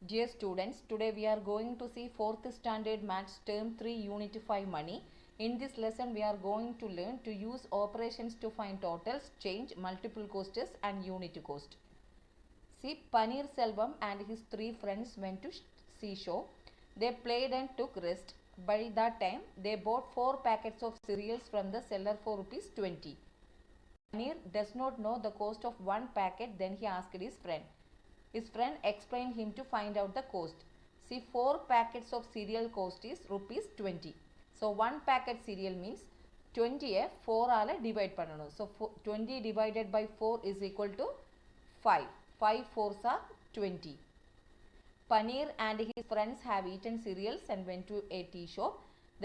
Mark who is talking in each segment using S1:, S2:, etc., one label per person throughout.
S1: Dear students, today we are going to see 4th standard maths term 3 unit 5 money. In this lesson we are going to learn to use operations to find totals, change, multiple costs and unit cost. See, Paneer Selvam and his 3 friends went to seashore. They played and took rest. By that time they bought 4 packets of cereals from the seller for rupees 20. Paneer does not know the cost of one packet, then he asked his friend. His friend explained him to find out the cost. See, 4 packets of cereal cost is rupees 20. So 1 packet cereal means 20 4 ஆல divide பண்ணணும். So 20 divided by 4 is equal to 5. 5 4s are 20. Paneer and his friends have eaten cereals and went to a tea shop.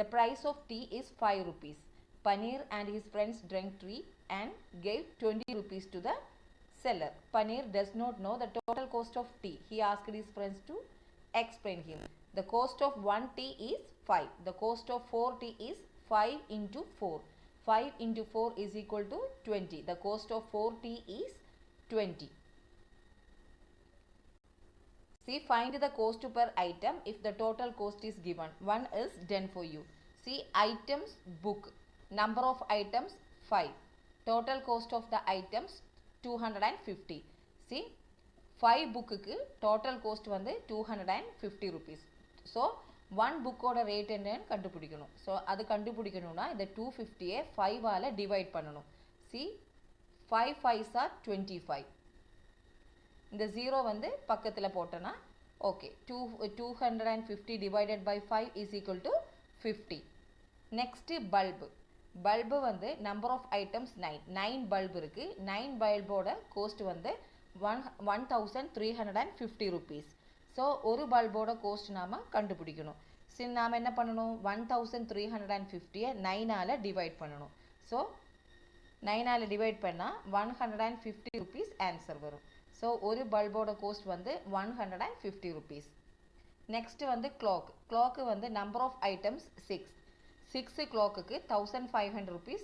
S1: The price of tea is 5 rupees. Paneer and his friends drank tea and gave 20 rupees to the seller. Paneer does not know the total cost of tea. He asked his friends to explain him. The cost of 1 tea is 5. The cost of 4 tea is 5 into 4. 5 into 4 is equal to 20. The cost of 4 tea is 20. See, find the cost per item if the total cost is given. One is done for you. See, items book. Number of items 5. Total cost of the items 250. See, 5 book total cost வந்து 250 rupees. So, 1 book ஓட rate என்னன்னு கண்டுபிடிக்கணும். So, அது கண்டுபிடிக்கணும்னா இந்த 250 5 ஆல divide பண்ணணும். See, 5 5s are 25. இந்த 0 வந்து பக்கத்தில் போட்டோன்னா okay 250 divided by 5 is equal to 50. Next bulb வந்து நம்பர் ஆஃப் ஐட்டம்ஸ் 9 பல்பு இருக்குது. 9 பல்போட கோஸ்ட் வந்து 1350 rupees. ஸோ ஒரு பல்போட கோஸ்ட் நாம் கண்டுபிடிக்கணும். சரி, நாம் என்ன பண்ணணும்? 1350 9ஆல் டிவைட் பண்ணணும். ஸோ 9ஆல் டிவைட் பண்ணால் 150 rupees ஆன்சர் வரும். ஸோ ஒரு பல்போட கோஸ்ட் வந்து 150 rupees. நெக்ஸ்ட்டு வந்து கிளாக்கு வந்து நம்பர் ஆஃப் ஐட்டம்ஸ் 6 கிளாக்குக்கு 1500 rupees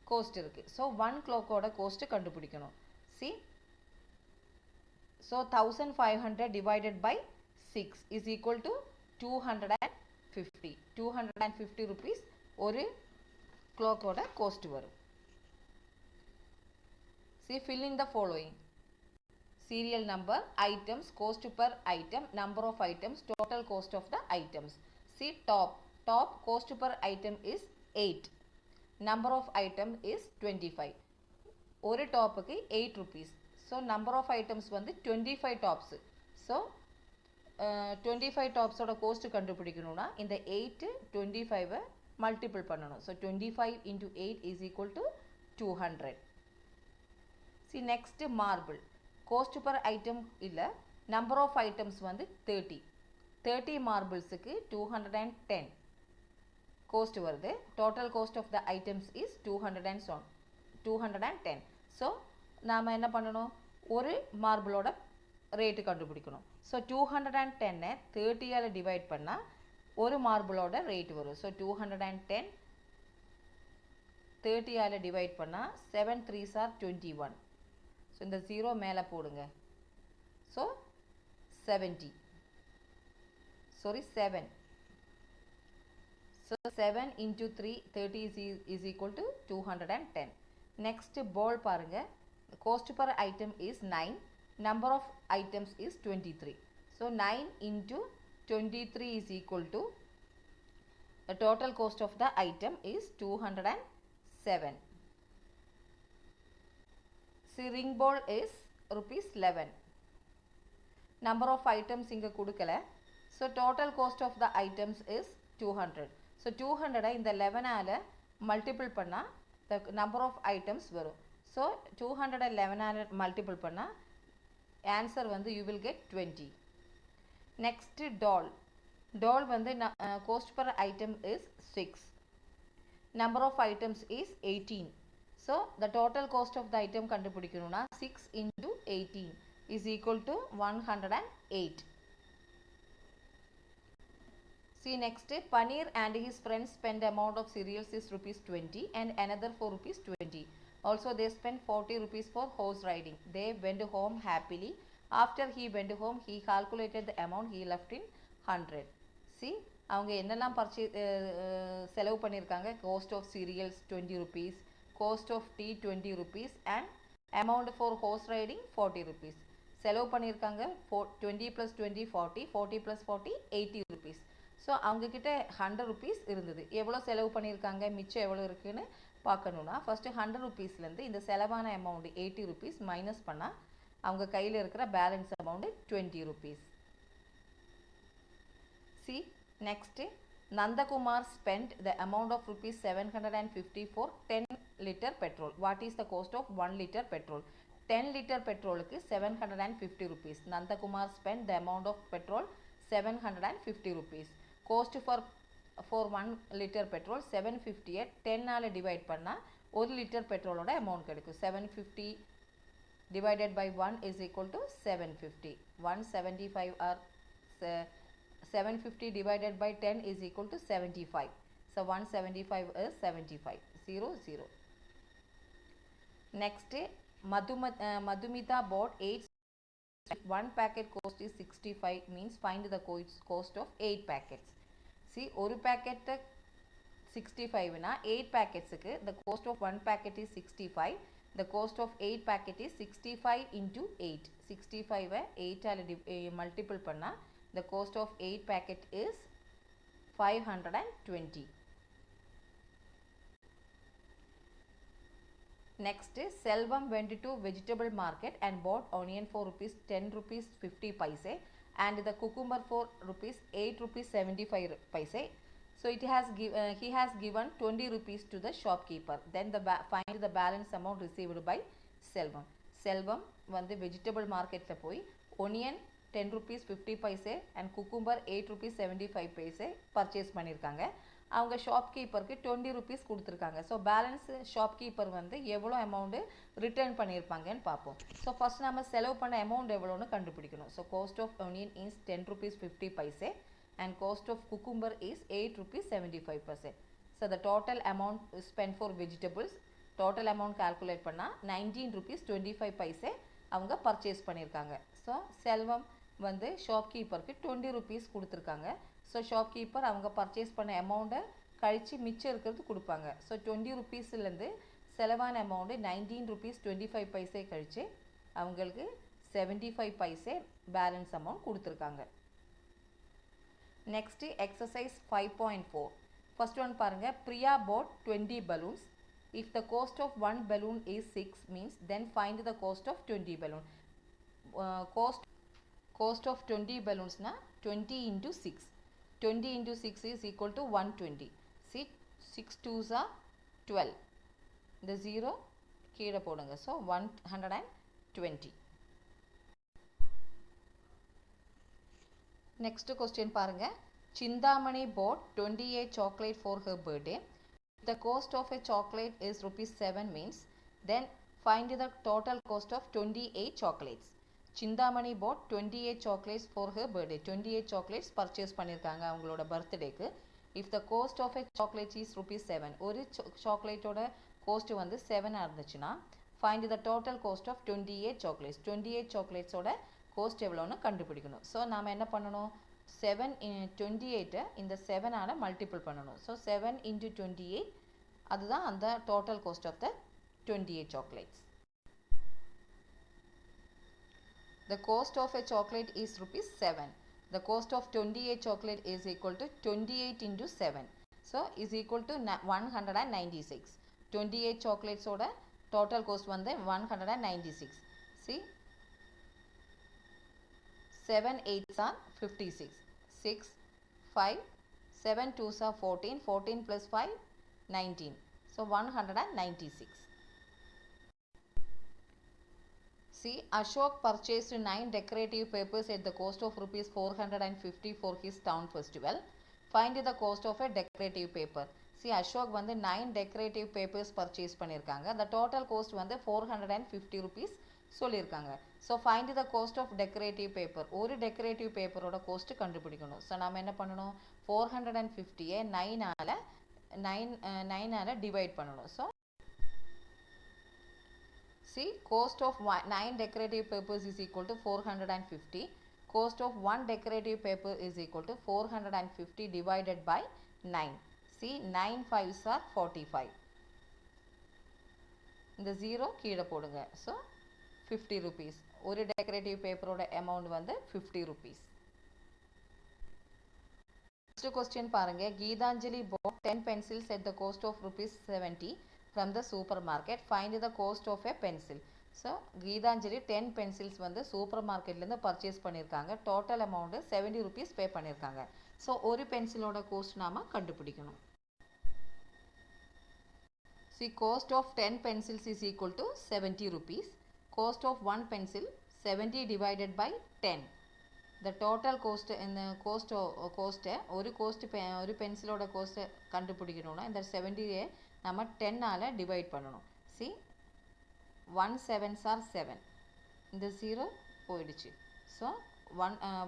S1: கோஸ்ட் இருக்குது. ஸோ 1 கிளாக்கோட கோஸ்ட்டு கண்டுபிடிக்கணும். See, so 1500 divided by 6 is equal to 250. 250 rupees ஒரு கிளாக்கோட கோஸ்ட் வரும். See, fill in the following. Serial number, items, cost per item, number of items, total cost of the items. See, top cost per item is 8. Number of item is 25. ஒரு டாப்புக்கு 8 rupees. So number of items வந்து 25 tops. So 25 டாப்ஸோட ghost கண்டுபிடிக்கணும்னா இந்த 8 25 multiple பண்ணணும். So 25 into 8 is equal to 200. See, next marble. Cost per item இல்லை, number of items வந்து 30 மார்பிள்ஸுக்கு 210 cost வருது. Total cost of the items is 210. So நாம் என்ன பண்ணணும்? ஒரு மார்பிளோட ரேட்டு கண்டுபிடிக்கணும். ஸோ 210 30ஆல் டிவைட் பண்ணால் ஒரு மார்பிளோட ரேட் வரும். ஸோ 210 30ஆல் டிவைட் பண்ணால் 7 3s are 21. ஸோ இந்த 0 மேலே போடுங்க. So 7. So 7 into 3 30 is equal to 210. Next பால் பாருங்கள். Cost per item is 9. Number of items is 23. So 9 into 23 is equal to the total cost of the item is 207. See, ring ball is rupees 11. Number of items இங்கே கொடுக்கல. So total cost of the items is 200. So 200 இந்த 11ஆல் multiple பண்ணால் the number of items வரும். So 211ஆல் multiple பண்ணால் answer வந்து you will get 20. Next doll வந்து cost per item is 6. Number of items is 18. So the total cost of the item கண்டுபிடிக்கணும்னா 6 into 18 is equal to 108. See, next Paneer and his friends spend amount of cereals is rupees 20 and another for rupees 20. Also they spent 40 rupees for horse riding. They went home happily. After he went home, he calculated the amount he left in 100. See, அவங்க என்னெல்லாம் செலவு பண்ணியிருக்காங்க. Cost of cereals 20 rupees, cost of tea 20 rupees and amount for horse riding 40 rupees. செலவு பண்ணியிருக்காங்க 20 plus 20 40, 40 plus 40 80 rupees. So அவங்கக்கிட்ட 100 rupees இருந்தது. எவ்வளோ செலவு பண்ணியிருக்காங்க, மிச்சம் எவ்வளோ இருக்குதுன்னு பார்க்கணுன்னா ஃபஸ்ட்டு 100 rupeesலேருந்து இந்த செலவான அமௌண்ட் 80 rupees மைனஸ் பண்ணால் அவங்க கையில் இருக்கிற balance amount 20 rupees. See, next, Nandakumar spent the amount of rupees 750 for 10 liter petrol. What is the cost of 1 liter petrol? 10 liter petrol is 750 rupees. Nandakumar spent the amount of petrol 750 rupees. Cost for 1 liter petrol 750 10 ஆல divide பண்ணா 1 liter petrol ஓட amount கிடைக்கும். 750 divided by 1 is equal to 750. 175 or 750 divided by 10 is equal to 75. So 175 is 75. 0, 0. Next, Madhumita bought 8. 1 packet cost is 65 means find the cost of 8 packets. See, 1 packet 65 na 8 packets the cost of 1 packet is 65. The cost of 8 packet is 65 into 8. 65 8 ஆல multiple பண்ணா the cost of 8 packet is 520. Next, Selvam went to vegetable market and bought onion for rupees 10 rupees 50 paise and the cucumber for rupees 8 rupees 75 paise. So he has given 20 rupees to the shopkeeper. Then find the balance amount received by Selvam. Selvam வந்து vegetable marketல போய் onion 10 rupees 50 paise and cucumber 8 rupees 75 paise purchase பண்ணியிருக்காங்க. அவங்க ஷாப்கீப்பருக்கு 20 rupees கொடுத்துருக்காங்க. So balance shopkeeper வந்து எவ்வளோ amount return பண்ணியிருப்பாங்கன்னு பார்ப்போம். So first நம்ம செலவு பண்ண அமௌண்ட் எவ்வளோன்னு கண்டுபிடிக்கணும். So cost of onion is 10 rupees 50 paise and cost of cucumber is 8 rupees 75 paise. So the total amount spent for vegetables, total amount calculate பண்ணால் 19 rupees 25 paise அவங்க purchase பண்ணியிருக்காங்க. So செல்வம் வந்து ஷாப்கீப்பருக்கு 20 rupees கொடுத்துருக்காங்க. ஸோ ஷாப்கீப்பர் அவங்க purchase பண்ண அமௌண்ட்டை கழித்து மிச்சம் இருக்கிறது கொடுப்பாங்க. ஸோ 20 rupeesலேருந்து செலவான அமௌண்ட்டு 19 rupees 25 paise கழித்து அவங்களுக்கு 75 paise பேலன்ஸ் அமௌண்ட் கொடுத்துருக்காங்க. Next, exercise 5.4. First one பாருங்க, Priya bought 20 balloons. If the cost of one balloon is 6 means then find the cost of 20 balloon. Cost of 20 balloons na 20 into 6. 20 into 6 is equal to 120. See, 6 2s are 12. The 0 கீழே போடுங்க. So 120. Next question பாருங்க, Chindamani bought 28 chocolate for her birthday. The cost of a chocolate is rupees 7 means then find the total cost of 28 chocolates. Chindamani bought 28 chocolates for her birthday. 28 chocolates purchase பண்ணியிருக்காங்க அவங்களோட பர்த்டேக்கு. If the cost of a chocolate is rupees 7, ஒரு சாக்லேட்டோட cost வந்து 7 இருந்துச்சுன்னா find the total cost of 28 chocolates. 28 chocolateஸோட cost எவ்வளோன்னு கண்டுபிடிக்கணும். So நாம் என்ன பண்ணணும், 7 28 இந்த 7 ஆல் மல்டிபிள் பண்ணணும். ஸோ 7 into 28 அதுதான் அந்த total cost of the 28 chocolates. The cost of a chocolate is rupees 7. The cost of 28 chocolate is equal to 28 into 7. So is equal to 196. 28 chocolates ஓட total cost வந்து 196. See, 7 8s are 56. 6 5 7 2s are 14. 14 plus 5 19. So 196. See, Ashok purchased 9 decorative papers at the cost of rupees 450 for his town festival. Find the cost of a decorative paper. See, Ashok வந்து 9 decorative papers purchase பண்ணியிருக்காங்க. The total cost வந்து 450 rupees சொல்லியிருக்காங்க. So find the cost of decorative paper. ஒரு decorative பேப்பரோட cost கண்டுபிடிக்கணும். So நம்ம என்ன பண்ணணும், 450 9ஆல் டிவைட் பண்ணணும். So See, cost of 9 decorative papers is equal to 450. Cost of 1 decorative paper is equal to 450 divided by 9. See, 9 5s are 45. இந்த 0 கீழே போடுங்க. So, 50 rupees. ஒரு decorative paper amount வந்து 50 rupees. Next question பாருங்க. Geethanjali bought 10 pencils at the cost of rupees 70 from the supermarket. Find the cost of a pencil. So, Geethanjali 10 pencils வந்து சூப்பர்மார்க்கெட்லேருந்து purchase பண்ணியிருக்காங்க. Total amount 70 rupees பே பண்ணியிருக்காங்க. So ஒரு பென்சிலோட cost நாம கண்டுபிடிக்கணும். See, cost of 10 pencils is equal to 70 rupees. Cost of 1 pencil 70 divided by 10. The total cost in the cost ஒரு பென்சிலோட cost கண்டுபிடிக்கணும்னா இந்த 70 நம்ம 10 ஆல டிவைட் பண்ணணும். See, 1 7s are 7. இந்த 0 போயிடுச்சு. So,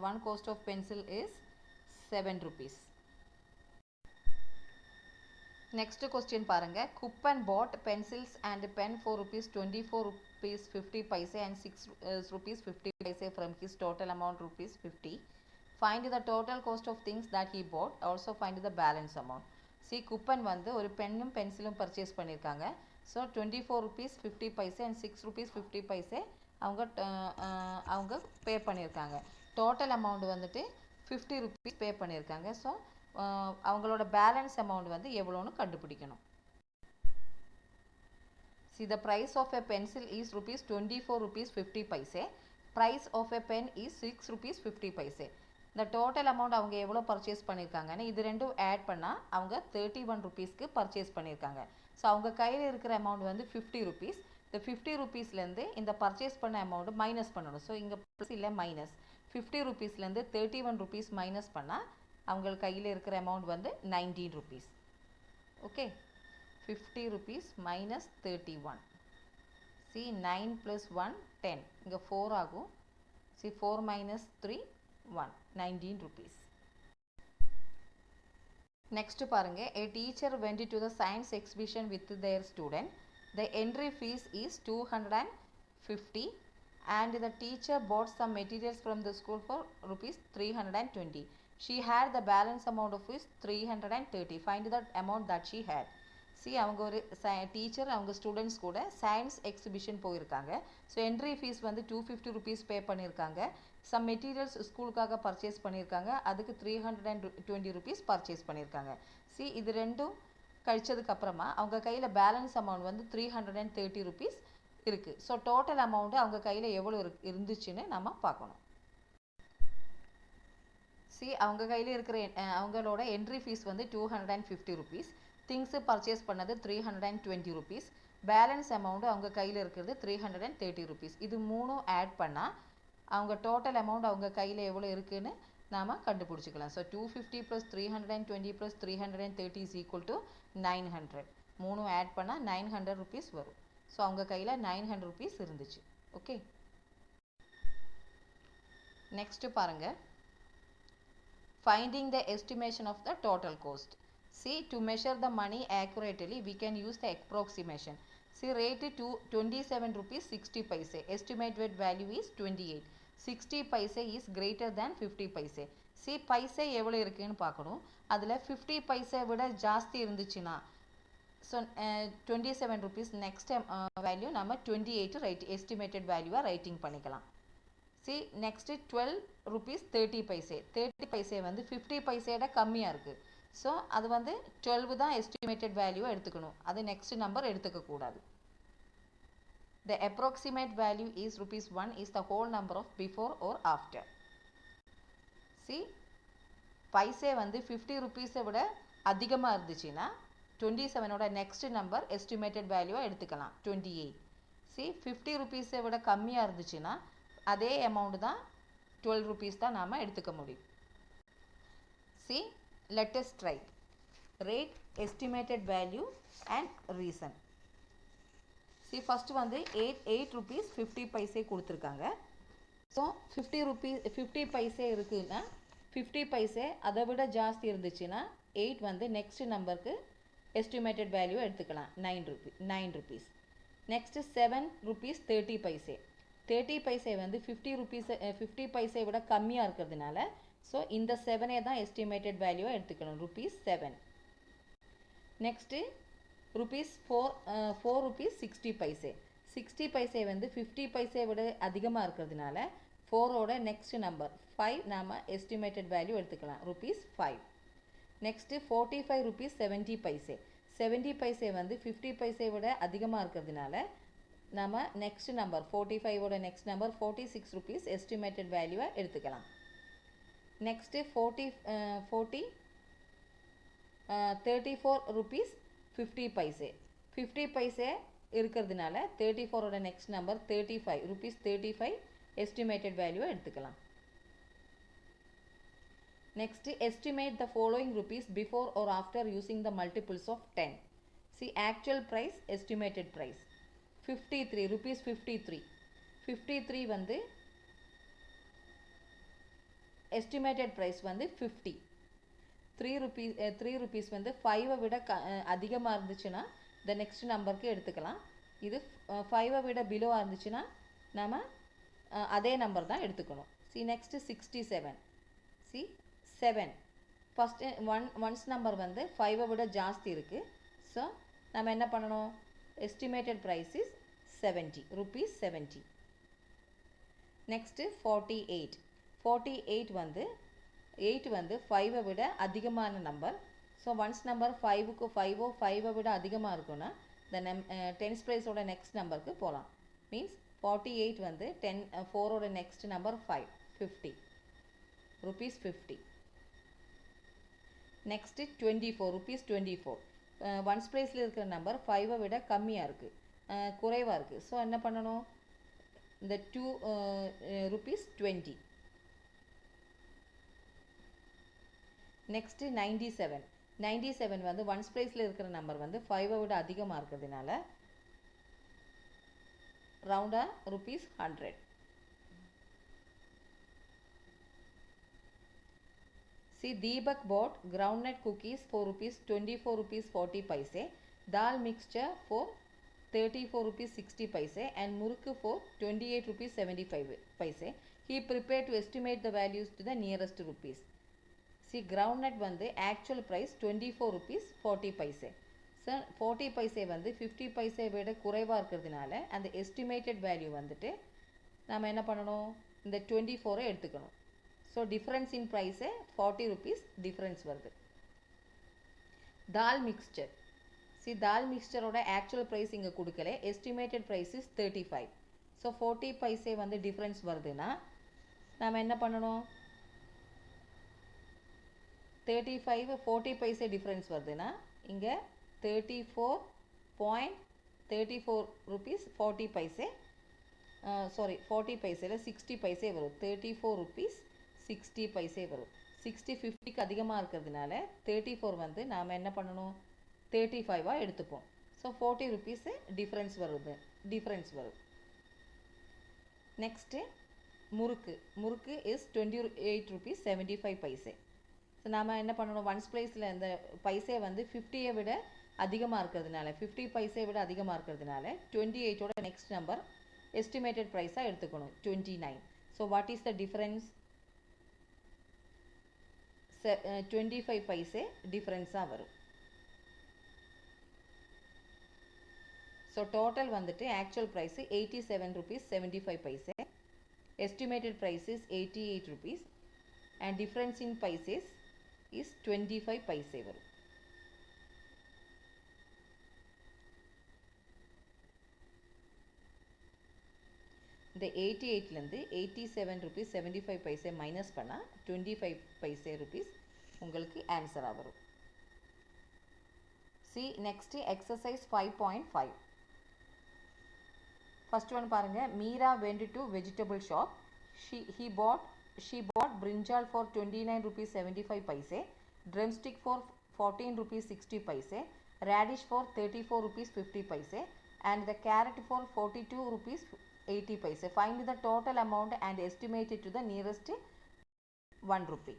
S1: one cost of pencil is 7 rupees. Next question பாருங்க. Coupon bought pencils and pen for rupees 24 rupees 50 paise and 6 rupees 50 paise from his total amount rupees 50. Find the total cost of things that he bought. Also find the balance amount. See, coupon வந்து ஒரு பென்னும் பென்சிலும் purchase பண்ணியிருக்காங்க. So 24 rupees 50 paise and 6 rupees 50 paise அவங்க பே பண்ணியிருக்காங்க. Total amount வந்துட்டு 50 rupees பே பண்ணியிருக்காங்க. So அவங்களோட balance amount வந்து எவ்வளோன்னு கண்டுபிடிக்கணும். See, the price of a pencil is rupees 24 rupees 50 paise. Price of a pen is 6 rupees 50 paise. இந்த டோட்டல் அமௌண்ட் அவங்க எவ்வளோ பர்ச்சேஸ் பண்ணியிருக்காங்கன்னு இது ரெண்டும் ஆட் பண்ணால் அவங்க 31 rupeesக்கு பர்ச்சேஸ் பண்ணியிருக்காங்க. ஸோ அவங்க கையில் இருக்கிற அமௌண்ட் வந்து 50 rupees. இந்த 50 rupeesலேருந்து இந்த பர்ச்சேஸ் பண்ண அமௌண்ட்டு மைனஸ் பண்ணணும். ஸோ இங்கே ப்ளஸ் இல்லை மைனஸ் 50 rupeesலேருந்து 31 rupees மைனஸ் பண்ணால் அவங்க கையில் இருக்கிற அமௌண்ட் வந்து 19 rupees. Okay, 50 rupees minus 31. See, 9 plus 1 10. இங்கே 4 ஆகும். See, 4 minus 3 1. 19 rupees. Next பாருங்க. A teacher went to the science exhibition with their student. The entry fees is 250 and the teacher bought some materials from the school for rupees 320. She had the balance amount of is 330. Find the amount that she had. See, அவங்க ஒரு teacher அவங்க students கூட science exhibition போயிருக்காங்க. So entry fees வந்து 250 rupees பே பண்ணியிருக்காங்க. Some materials ஸ்கூலுக்காக purchase பண்ணியிருக்காங்க. அதுக்கு 320 rupees purchase பண்ணியிருக்காங்க. See, இது ரெண்டும் கழிச்சதுக்கப்புறமா அவங்க கையில் பேலன்ஸ் அமௌண்ட் வந்து 330 rupees இருக்குது. ஸோ டோட்டல் அமௌண்ட்டு அவங்க கையில் எவ்வளோ இருந்துச்சுன்னு நம்ம பார்க்கணும். See, அவங்க கையில் இருக்கிற அவங்களோட என்ட்ரி ஃபீஸ் வந்து 250 rupees. திங்ஸு பர்ச்சேஸ் பண்ணது 320 rupees. பேலன்ஸ் அமௌண்ட்டு அவங்க கையில் இருக்கிறது 330 rupees. இது மூணும் ஆட் பண்ணால் அவங்க டோட்டல் அமௌண்ட் அவங்க கையில் எவ்வளோ இருக்குதுன்னு நாம் கண்டுபிடிச்சிக்கலாம். So 250 + 320 + 330 is equal to 900. மூணும் ஆட் பண்ணால் 900 rupees வரும். ஸோ அவங்க கையில் 900 rupees இருந்துச்சு. ஓகே, நெக்ஸ்ட்டு பாருங்கள். Finding the estimation of the total cost. See, to measure the money accurately, we can use the approximation. See, rate to 27 rupees 60 paise. Estimated value is 28. 60 paise is greater than 50 paise. See, paise எவ்வளோ இருக்குன்னு பார்க்கணும். அதில் 50 paise விட ஜாஸ்தி இருந்துச்சுன்னா so 27 rupees next value நம்ம 28 right estimated வேல்யூவாக writing பண்ணிக்கலாம். See, next 12 rupees 30 paise. 30 paise வந்து 50 பைசையோட கம்மியாக இருக்குது. ஸோ அது வந்து 12 தான் எஸ்டிமேட்டட் வேல்யூ எடுத்துக்கணும். அது நெக்ஸ்ட் நம்பர் எடுத்துக்கக்கூடாது. The approximate value is rupees 1 is the whole number of before or after. See, paise வந்து 50 rupeesஐ விட அதிகமாக இருந்துச்சுன்னா 27ஓட நெக்ஸ்ட் நம்பர் எஸ்டிமேட்டட் வேல்யூவாக எடுத்துக்கலாம் 28. See, 50 rupeesஐ விட கம்மியாக இருந்துச்சுன்னா அதே அமௌண்ட் தான் 12 rupees தான் நாம் எடுத்துக்க முடியும். See, let us try. Rate, estimated value and reason. See, first வந்து 8 rupees 50 paise கொடுத்துருக்காங்க. ஸோ 50 paise இருக்குன்னா 50 paise அதை விட ஜாஸ்தி இருந்துச்சுன்னா 8 வந்து நெக்ஸ்ட் நம்பருக்கு எஸ்டிமேட்டட் வேல்யூ எடுத்துக்கலாம் 9 rupees. Next 7 rupees 30 paise. 30 paise வந்து 50 rupees 50 paise விட கம்மியாக இருக்கிறதுனால ஸோ இந்த 7 தான் எஸ்டிமேட்டட் வேல்யூவை எடுத்துக்கணும் rupees 7. Next rupees 4 rupees 60 paise. 60 paise வந்து 50 paise விட அதிகமாக இருக்கிறதுனால 4ஓட நெக்ஸ்ட் நம்பர் 5 நாம் எஸ்டிமேட்டட் வேல்யூ எடுத்துக்கலாம் rupees 5. Next 45 rupees 70 paise. 70 paise வந்து 50 paise விட அதிகமாக இருக்கிறதுனால நம்ம நெக்ஸ்ட் நம்பர் 45ஓட நெக்ஸ்ட் நம்பர் 46 rupees எஸ்டிமேட்டட் வேல்யூவை எடுத்துக்கலாம். Next 34 rupees 50 paise. 50 paise இருக்கிறதுனால 34ஓட நெக்ஸ்ட் நம்பர் 35 rupees 35 எஸ்டிமேட்டட் வேல்யூவை எடுத்துக்கலாம். Next, estimate the following rupees before or after using the multiples of 10. See actual price, estimated price. 53 rupees 53. 53 வந்து estimated price வந்து 50. 3 rupees வந்து 5 விட அதிகமாக இருந்துச்சுன்னா the next நம்பருக்கு எடுத்துக்கலாம். இது 5 விட below இருந்துச்சுன்னா நம்ம அதே நம்பர் தான் எடுத்துக்கணும். See next 67. See 7. First ones number வந்து 5 விட ஜாஸ்தி இருக்குது. ஸோ நம்ம என்ன பண்ணணும்? Estimated price is 70 rupees 70. Next 48. 48 வந்து 8 வந்து 5 விட அதிகமான நம்பர். ஸோ ஒன்ஸ் நம்பர் 5க்கு 5 விட அதிகமாக இருக்குன்னா இந்த டென்ஸ் ப்ரைஸோட நெக்ஸ்ட் நம்பருக்கு போகலாம். மீன்ஸ் 48 வந்து 4ஓட next number 5 50 rupees 50. Next 24 rupees 24. Once ப்ரைஸில் இருக்கிற நம்பர் 5 விட கம்மியாக இருக்குது, குறைவாக இருக்குது. ஸோ என்ன பண்ணணும்? இந்த 2 rupees 20. நெக்ஸ்ட்டு 97. 97 வந்து ஒன்ஸ் ப்ரைஸில் இருக்கிற நம்பர் வந்து 5 விட அதிகமாக இருக்கிறதுனால ரவுண்டாக rupees 100. See, Deepak bought groundnut cookies for rupees 24 rupees 40 paise, dal mixture for 34 rupees 60 paise and murukku for 28 rupees 75 paise. He prepared to estimate the values to the nearest rupees. See, groundnut வந்து actual price 24 rupees 40 paise. So 40 paise வந்து 50 paise விட குறைவாக இருக்கிறதுனால அந்த estimated value வந்துட்டு நாம் என்ன பண்ணணும்? இந்த 24 எடுத்துக்கணும். So difference in price 40 rupees difference வருது. தால் மிக்ஸ்சர். சி தால் மிக்ஸ்சரோட ஆக்சுவல் ப்ரைஸ் இங்கே கொடுக்கல, estimated price is 35. So 40 paise வந்து டிஃப்ரென்ஸ் வருதுன்னா நாம் என்ன பண்ணணும்? 40 paise டிஃப்ரென்ஸ் வருதுன்னா இங்கே 34.34 rupees 40 paise, sorry 40 paise 60 paise வரும். 34 rupees 60 paise வரும். 60 50க்கு அதிகமாக இருக்கிறதுனால 34 வந்து நாம் என்ன பண்ணணும்? 35 எடுத்துப்போம். ஸோ 40 rupees டிஃப்ரென்ஸ் வரும். நெக்ஸ்ட்டு முறுக்கு இஸ் 28 rupees 75 paise. ஸோ நாம் என்ன பண்ணணும்? ஒன்ஸ் ப்ரைஸில் இந்த பைசே வந்து 50 விட அதிகமாக இருக்கிறதுனால 50 paise விட அதிகமாக இருக்கிறதுனால 28ஓட நெக்ஸ்ட் நம்பர் எஸ்டிமேட்டட் ப்ரைஸாக எடுத்துக்கணும் 29. So what is the difference? 25 paise டிஃப்ரென்ஸாக வரும். ஸோ டோட்டல் வந்துட்டு actual price 87 rupees 75 paise, estimated price is 88 rupees and difference in paises is 25 paise வரும். இந்த 88லேருந்து 87 rupees 75 paise மைனஸ் பண்ணால் 25 paise rupees உங்களுக்கு ஆன்சராக வரும். See next exercise 5.5. First one பாருங்கள். Meera went to vegetable shop. She bought brinjal for 29 rupees 75 paise, drumstick for 14 rupees 60 paise, radish for 34 rupees 50 paise and the carrot for 42 rupees 80 paise. Find the total amount and estimate it to the nearest 1 rupee.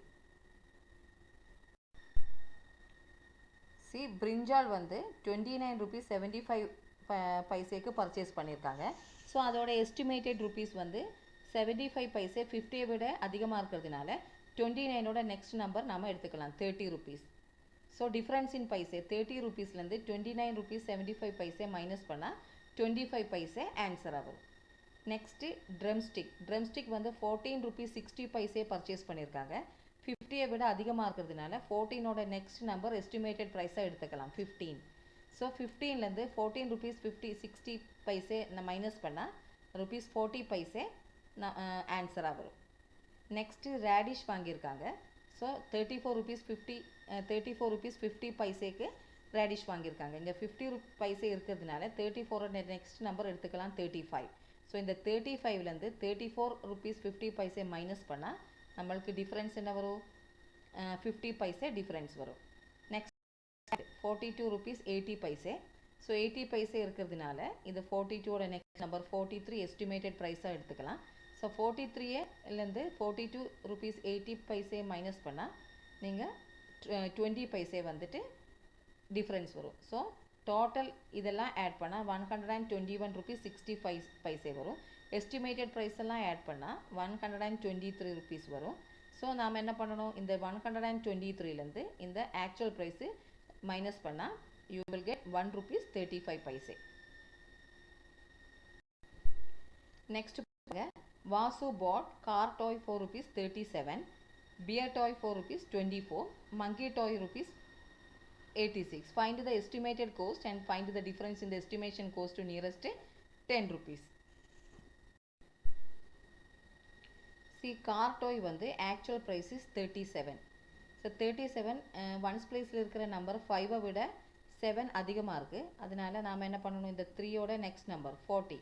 S1: See, brinjal வந்து 29 rupees 75 பைசேக்கு purchase பண்ணியிருக்காங்க. So அதோட estimated rupees வந்து 75 பைசே 50 விட அதிகமாக இருக்கிறதுனால 29ஓட next number நம்ம எடுத்துக்கலாம் 30 rupees. So difference in paise 30 ருபீஸ்லேருந்து 29 rupees 75 paise minus பண்ணால் 25 பைசே ஆன்சராக வரும். நெக்ஸ்ட்டு ட்ரம்ஸ்டிக் வந்து 14 ருபீஸ் 60 பைசே பர்ச்சேஸ் பண்ணியிருக்காங்க. 50 விட அதிகமாக இருக்கிறதுனால 14ஓட நெக்ஸ்ட் நம்பர் எஸ்டிமேட்டட் ப்ரைஸாக எடுத்துக்கலாம் 15. ஸோ 15லேருந்து 14 ருபீஸ் 60 பைசே மைனஸ் பண்ணால் ருபீஸ் 40 பைசே ஆன்சராக வரும். நெக்ஸ்ட்டு ரேடிஷ் வாங்கியிருக்காங்க. ஸோ 34 ருபீஸ் 50 பைசேக்கு ரேடிஷ் வாங்கியிருக்காங்க. இங்கே 50 பைசே இருக்கிறதுனால 34ஓட நெக்ஸ்ட் நம்பர் எடுத்துக்கலாம் 35. ஸோ இந்த 35லேருந்து 34 ருபீஸ் 50 பைசே மைனஸ் பண்ணால் நம்மளுக்கு டிஃப்ரென்ஸ் என்ன வரும்? 50 பைசே டிஃப்ரென்ஸ் வரும். Next 42 rupees 80 paise. So 80 paise இருக்கிறதுனால இந்த 42ஓட நெக்ஸ்ட் நம்பர் 43 எஸ்டிமேட்டட் ப்ரைஸாக எடுத்துக்கலாம். ஸோ 43லேருந்து 42 ருபீஸ் 80 பைசே மைனஸ் பண்ணால் நீங்கள் 20 பைசே வந்துட்டு டிஃப்ரென்ஸ் வரும். ஸோ டோட்டல் இதெல்லாம் ஆட் பண்ணால் 121 ருபீஸ் 65 பைசே வரும். எஸ்டிமேட்டட் ப்ரைஸ் எல்லாம் ஆட் பண்ணால் 123 ருபீஸ் வரும். ஸோ நாம் என்ன பண்ணணும்? இந்த 123லேருந்து இந்த ஆக்சுவல் ப்ரைஸு மைனஸ் பண்ணால் you will get 1 rupees 35 paise. Next வாசு பாட் car toy 4 rupees 37, bear toy 4 rupees 24, monkey toy rupees 86. Find the estimated cost and find the difference in the estimation cost to nearest 10 rupees. See, car toy வந்து actual price is 37. So 37 ones placeல இருக்கிற number 5 விட 7 அதிகமாக இருக்குது. அதனால நாம் என்ன பண்ணணும்? இந்த 3ஓட next number 40.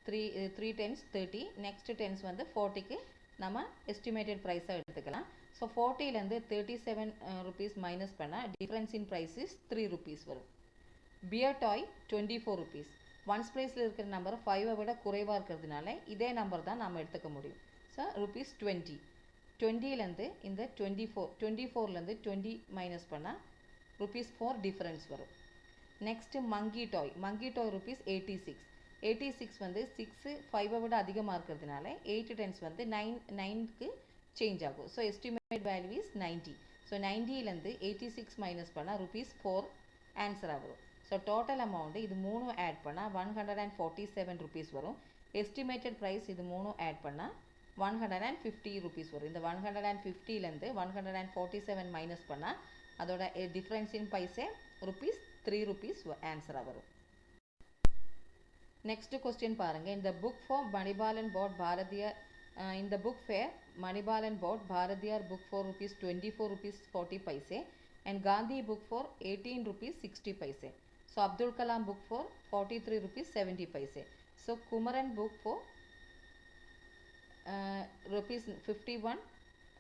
S1: 3 10s 30. Next 10s வந்து 40க்கு நம்ம எஸ்டிமேட்டட் ப்ரைஸாக எடுத்துக்கலாம். ஸோ 40லேருந்து 37 ருபீஸ் மைனஸ் பண்ணால் difference in price is 3 rupees வரும். Bear toy 24 rupees. ஒன்ஸ் ப்ரைஸில் இருக்கிற நம்பர் 5 விட குறைவாக இருக்கிறதுனால இதே நம்பர் தான் நம்ம எடுத்துக்க முடியும். So rupees 20. 20லேருந்து இந்த 24லேருந்து 20 மைனஸ் பண்ணால் ருபீஸ் 4 டிஃப்ரென்ஸ் வரும். நெக்ஸ்ட்டு மங்கி டாய் ருபீஸ் 86. 86 வந்து 6 5 விட அதிகமாக இருக்கிறதுனால 8 10s வந்து 9க்கு சேஞ்ச் ஆகும். So estimate value is 90. So 90லேருந்து 86 மைனஸ் பண்ணால் ருபீஸ் 4 ஆன்சராக வரும். ஸோ டோட்டல் அமௌண்ட்டு இது 3 ஆட் பண்ணால் 147 ருபீஸ் வரும். எஸ்டிமேட்டட் ப்ரைஸ் இது 3 ஆட் பண்ணால் 150 ருபீஸ் வரும். இந்த 150லேருந்து 147 மைனஸ் பண்ணால் அதோட difference in paise rupees 3 rupees ஆன்சராக வரும். நெக்ஸ்ட் கொஸ்டின் பாருங்கள். இந்த book for Manibalan bought Bharathiyar in the book fair Manibalan bought Bharadiyar book for rupees 24 rupees 40 paise and Gandhi book for 18 rupees 60 paise. So Abdul Kalam book for 43 rupees 70 paise. So Kumaran book for rupees 51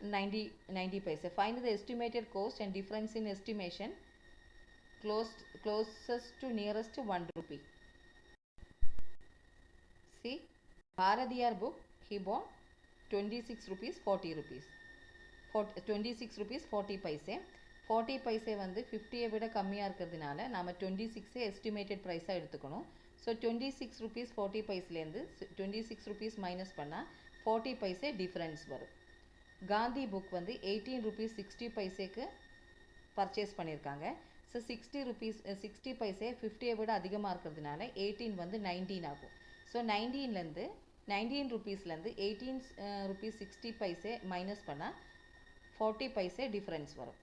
S1: 90 paise. Find the estimated cost and difference in estimation closest to nearest 1 rupee. See, Bharadiyar book he bought 26 rupees 40 rupees 26 rupees 40 paise. 40 paise வந்து 50 விட கம்மியாக இருக்கிறதுனால நம்ம 26 estimated ப்ரைஸாக எடுத்துக்கணும். So 26 rupees 40 பைஸ்லேருந்து 26 rupees minus பண்ணால் 40 paise difference வரும். Gandhi book வந்து 18 rupees 60 பைசேக்கு பர்ச்சேஸ் பண்ணியிருக்காங்க. ஸோ 60 பைசே 50 விட அதிகமாக இருக்கிறதுனால 18 வந்து 19 ஆகும். ஸோ 19லேருந்து 19 ருபீஸ்லேருந்து 18 rupees 60 பைசே மைனஸ் பண்ணால் 40 பைசே டிஃப்ரென்ஸ் வரும்.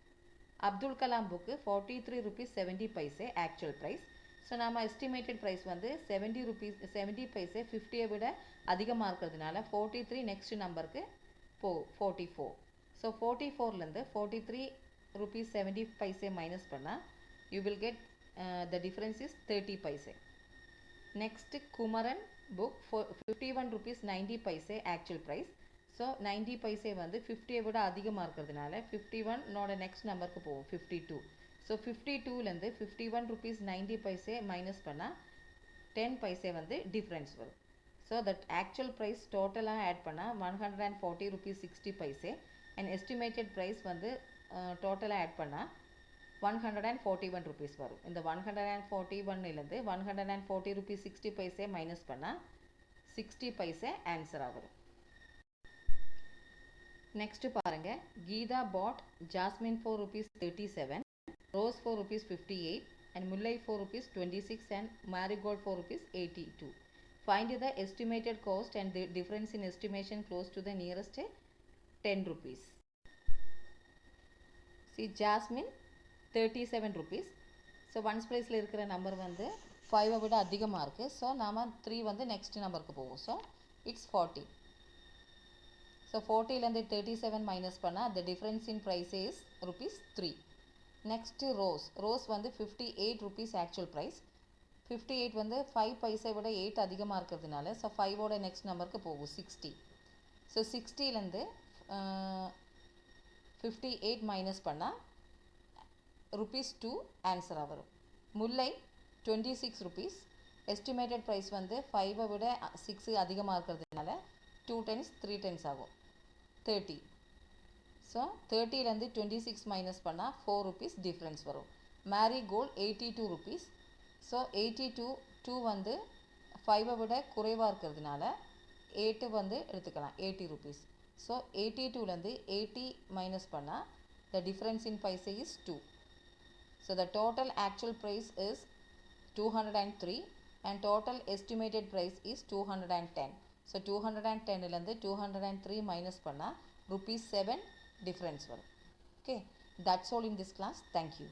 S1: Abdul Kalam book 43 rupees 70 paise actual price. So நம்ம எஸ்டிமேட்டட் ப்ரைஸ் வந்து 70 பைசே 50 விட அதிகமாக இருக்கிறதுனால 43 நெக்ஸ்ட் நம்பருக்கு 44. ஸோ 44லேருந்து 43 rupees 70 பைசே மைனஸ் பண்ணால் you will get the difference is 30 paise. Next Kumaran book 51 rupees 90 paise actual price. So 90 paise வந்து 50 விட அதிகமாக இருக்கிறதுனால 51 நெக்ஸ்ட் நம்பருக்கு போகும் 52. ஸோ 52லேருந்து 51 rupees 90 பைசே மைனஸ் பண்ணால் 10 பைசே வந்து டிஃப்ரென்ஸ் வரும். ஸோ தட் ஆக்சுவல் ப்ரைஸ் டோட்டலாக ஆட் பண்ணால் 140 rupees 60 paise and estimated price வந்து டோட்டலாக ஆட் பண்ணால் 141 rupees வரும். இந்த 141 இருந்து 140 rupees 60 paise மைனஸ் பண்ணால் 60 paise ஆன்சராக வரும். நெக்ஸ்ட்டு பாருங்கள், Geetha bought jasmine for rupees 37, rose for rupees 58 and முல்லை for rupees 26 and marigold for rupees 82. Find the estimated cost and the difference in estimation close to the nearest 10 rupees. See, Jasmine 37 rupees. So, ones place இருக்கிற number வந்து 5 விட அதிகமாக இருக்குது. So நாம் 3 வந்து next நம்பருக்கு போவோம். So it's 40. ஸோ 40லேருந்து 37 மைனஸ் பண்ணால் the difference in price is rupees 3. Next rose வந்து 58 rupees ஆக்சுவல் ப்ரைஸ். 58 வந்து 5 பைசை விட 8 அதிகமாக இருக்கிறதுனால ஸோ 5ஓட நெக்ஸ்ட் நம்பருக்கு போகும் 60. ஸோ 60லேருந்து 58 மைனஸ் பண்ணால் rupees 2 ஆன்சராக வரும். முல்லை 26 rupees. எஸ்டிமேட்டட் ப்ரைஸ் வந்து 5 விட 6 அதிகமாக இருக்கிறதுனால 2 times 3 times ஆகும் 30. ஸோ 30லேருந்து 26 மைனஸ் பண்ணால் 4 rupees டிஃப்ரென்ஸ் வரும். Marigold 82 rupees. ஸோ 2 வந்து 5 விட குறைவாக இருக்கிறதுனால 8 வந்து எடுத்துக்கலாம் 80 rupees. ஸோ 82லேருந்து 80 மைனஸ் பண்ணால் the difference in paisa is 2. So the total actual price is 203 and total estimated price is 210. So 210லேருந்து 203 minus பண்ணால் rupees 7 difference வரும். Okay, that's all in this class. Thank you.